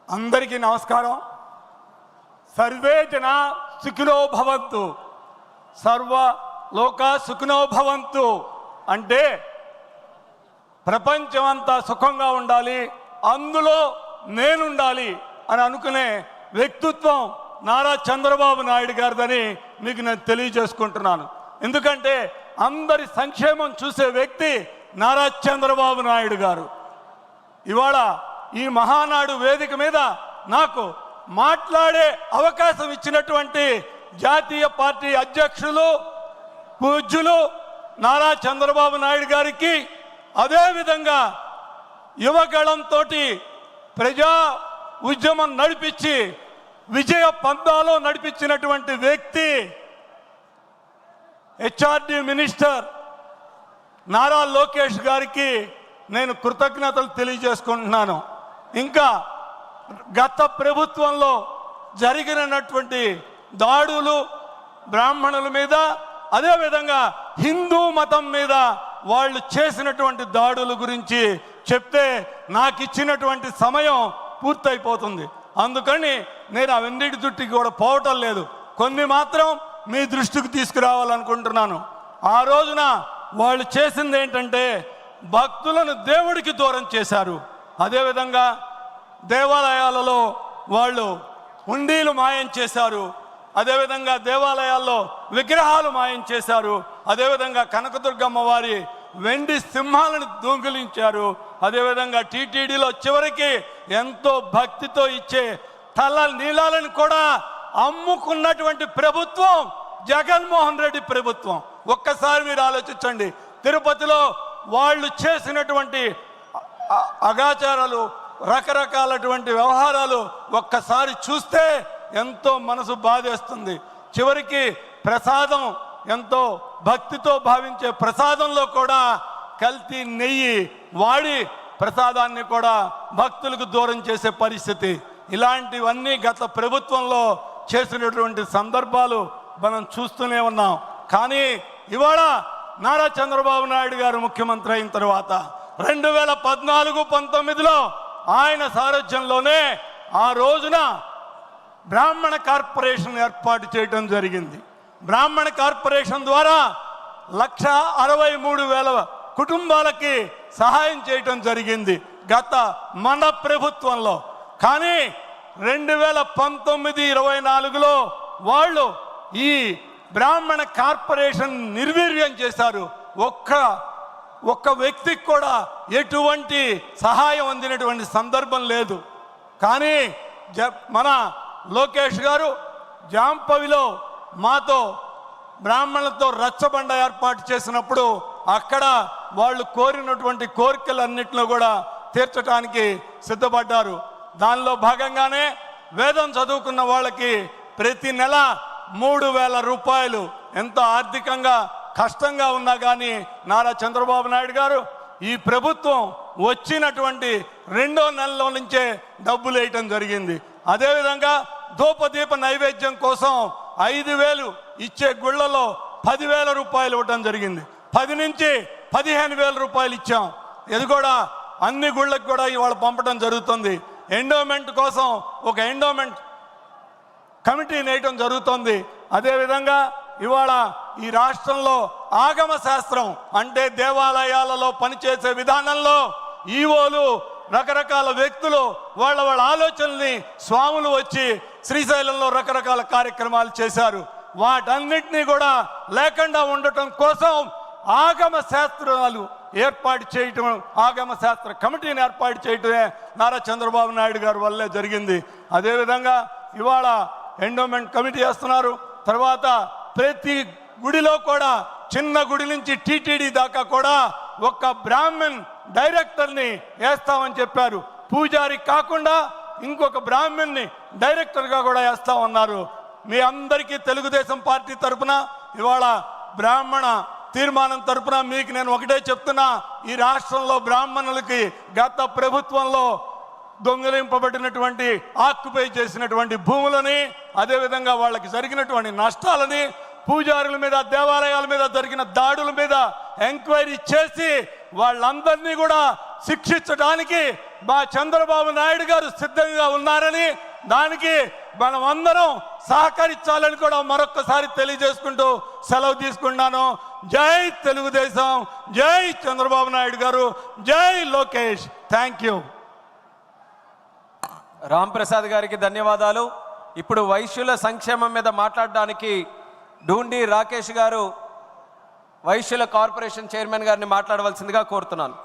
అందరికీ నమస్కారం. సర్వే జన సుఖినో భవంతు, సర్వ లోక సుఖినో భవంతు అంటే ప్రపంచం అంతా సుఖంగా ఉండాలి, అందులో నేనుండాలి అని అనుకునే వ్యక్తిత్వం నారా చంద్రబాబు నాయుడు గారిదని మీకు నేను తెలియజేసుకుంటున్నాను. ఎందుకంటే అందరి సంక్షేమం చూసే వ్యక్తి నారా చంద్రబాబు నాయుడు గారు. ఇవాళ ఈ మహానాడు వేదిక మీద నాకు మాట్లాడే అవకాశం ఇచ్చినటువంటి జాతీయ పార్టీ అధ్యక్షులు పూజ్యులు నారా చంద్రబాబు నాయుడు గారికి, అదేవిధంగా యువగళంతో ప్రజా ఉద్యమం నడిపించి విజయ పందాలో నడిపించినటువంటి వ్యక్తి హెచ్ఆర్డి మినిస్టర్ నారా లోకేష్ గారికి నేను కృతజ్ఞతలు తెలియజేసుకుంటున్నాను. ఇంకా గత ప్రభుత్వంలో జరిగినటువంటి దాడులు బ్రాహ్మణుల మీద, అదేవిధంగా హిందూ మతం మీద వాళ్ళు చేసినటువంటి దాడుల గురించి చెప్తే నాకు ఇచ్చినటువంటి సమయం పూర్తయిపోతుంది. అందుకని నేను అవన్నిటి చుట్టూ కూడా పోవటం లేదు. కొన్ని మాత్రం మీ దృష్టికి తీసుకురావాలనుకుంటున్నాను. ఆ రోజున వాళ్ళు చేసింది ఏంటంటే భక్తులను దేవుడికి దూరం చేశారు. అదేవిధంగా దేవాలయాలలో వాళ్ళు హుండీలు మాయం చేశారు. అదేవిధంగా దేవాలయాల్లో విగ్రహాలు మాయం చేశారు. అదేవిధంగా కనకదుర్గమ్మ వారి వెండి సింహాలను దొంగిలించారు. అదేవిధంగా టీటీడీలో చివరికి ఎంతో భక్తితో ఇచ్చే తల నీలాలను కూడా అమ్ముకున్నటువంటి ప్రభుత్వం జగన్మోహన్ రెడ్డి ప్రభుత్వం. ఒక్కసారి మీరు ఆలోచించండి. తిరుపతిలో వాళ్ళు చేసినటువంటి అగాచారాలు, రకరకాలటువంటి వ్యవహారాలు ఒక్కసారి చూస్తే ఎంతో మనసు బాధేస్తుంది. చివరికి ప్రసాదం, ఎంతో భక్తితో భావించే ప్రసాదంలో కూడా కల్తీ నెయ్యి వాడి ప్రసాదాన్ని కూడా భక్తులకు దూరం చేసే పరిస్థితి. ఇలాంటివన్నీ గత ప్రభుత్వంలో చేసినటువంటి సందర్భాలు మనం చూస్తూనే ఉన్నాం. కానీ ఇవాళ నారా చంద్రబాబు నాయుడు గారు ముఖ్యమంత్రి అయిన తర్వాత 2014-19లో ఆయన సారథ్యంలోనే ఆ రోజున బ్రాహ్మణ కార్పొరేషన్ ఏర్పాటు చేయడం జరిగింది. బ్రాహ్మణ కార్పొరేషన్ ద్వారా 163,000 కుటుంబాలకి సహాయం చేయటం జరిగింది గత మన ప్రభుత్వంలో. కానీ 2019-24లో వాళ్ళు ఈ బ్రాహ్మణ కార్పొరేషన్ నిర్వీర్యం చేశారు. ఒక్క వ్యక్తికి కూడా ఎటువంటి సహాయం అందినటువంటి సందర్భం లేదు. కానీ మన లోకేష్ గారు జాంపవిలో మాతో బ్రాహ్మణులతో రచ్చబండ ఏర్పాటు చేసినప్పుడు అక్కడ వాళ్ళు కోరినటువంటి కోరికలన్నింటిలో కూడా తీర్చడానికి సిద్ధపడ్డారు. దానిలో భాగంగానే వేదం చదువుకున్న వాళ్ళకి ప్రతి నెల 3,000 రూపాయలు, ఎంతో ఆర్థికంగా కష్టంగా ఉన్నా కానీ నారా చంద్రబాబు నాయుడు గారు ఈ ప్రభుత్వం వచ్చినటువంటి 2వ నెలలో నుంచే డబ్బులు వేయటం జరిగింది. అదేవిధంగా ధూపదీప నైవేద్యం కోసం 5,000 ఇచ్చే గుళ్ళలో 10,000 రూపాయలు ఇవ్వటం జరిగింది. 10 నుంచి 15,000 రూపాయలు ఇచ్చాం. ఇది కూడా అన్ని గుళ్ళకి కూడా ఇవాళ పంపడం జరుగుతుంది. ఎండోమెంట్ కోసం ఒక ఎండోమెంట్ కమిటీ వేయటం జరుగుతుంది. అదేవిధంగా ఇవాళ ఈ రాష్ట్రంలో ఆగమ శాస్త్రం అంటే దేవాలయాలలో పనిచేసే విధానంలో ఈవోలు, రకరకాల వ్యక్తులు వాళ్ళ ఆలోచనల్ని స్వాములు వచ్చి శ్రీశైలంలో రకరకాల కార్యక్రమాలు చేశారు. వాటన్నిటినీ కూడా లేకుండా ఉండటం కోసం ఆగమ శాస్త్రాలు ఏర్పాటు చేయటం, ఆగమ శాస్త్ర కమిటీని ఏర్పాటు చేయటమే నారా చంద్రబాబు నాయుడు గారి వల్లే జరిగింది. అదేవిధంగా ఇవాళ ఎండోమెంట్ కమిటీ వేస్తున్నారు. తర్వాత ప్రతి గుడిలో కూడా చిన్న గుడి నుంచి టీటీడీ దాకా కూడా ఒక బ్రాహ్మణ్ డైరెక్టర్ని వేస్తామని చెప్పారు. పూజారి కాకుండా ఇంకొక బ్రాహ్మణ్ని డైరెక్టర్గా కూడా వేస్తామన్నారు. మీ అందరికీ తెలుగుదేశం పార్టీ తరఫున ఇవాళ బ్రాహ్మణ తీర్మానం తరఫున మీకు నేను ఒకటే చెప్తున్నా, ఈ రాష్ట్రంలో బ్రాహ్మణులకి గత ప్రభుత్వంలో దొంగిలింపబడినటువంటి, ఆక్యుపై చేసినటువంటి భూములని, అదేవిధంగా వాళ్ళకి జరిగినటువంటి నష్టాలని, పూజారుల మీద, దేవాలయాల మీద జరిగిన దాడుల మీద ఎంక్వైరీ చేసి వాళ్ళందరినీ కూడా శిక్షించడానికి మా చంద్రబాబు నాయుడు గారు సిద్ధంగా ఉన్నారని, దానికి మనం అందరం సహకరించాలని కూడా మరొక్కసారి తెలియజేసుకుంటూ సెలవు తీసుకున్నాను. జై తెలుగుదేశం, జై చంద్రబాబు నాయుడు గారు, జై లోకేష్. Thank you. రాంప్రసాద్ గారికి ధన్యవాదాలు. ఇప్పుడు వైశ్యుల సంక్షేమం మీద మాట్లాడడానికి డూండి రాకేష్ గారు వైశ్యుల కార్పొరేషన్ చైర్మన్ గారిని మాట్లాడవలసిందిగా కోరుతున్నాను.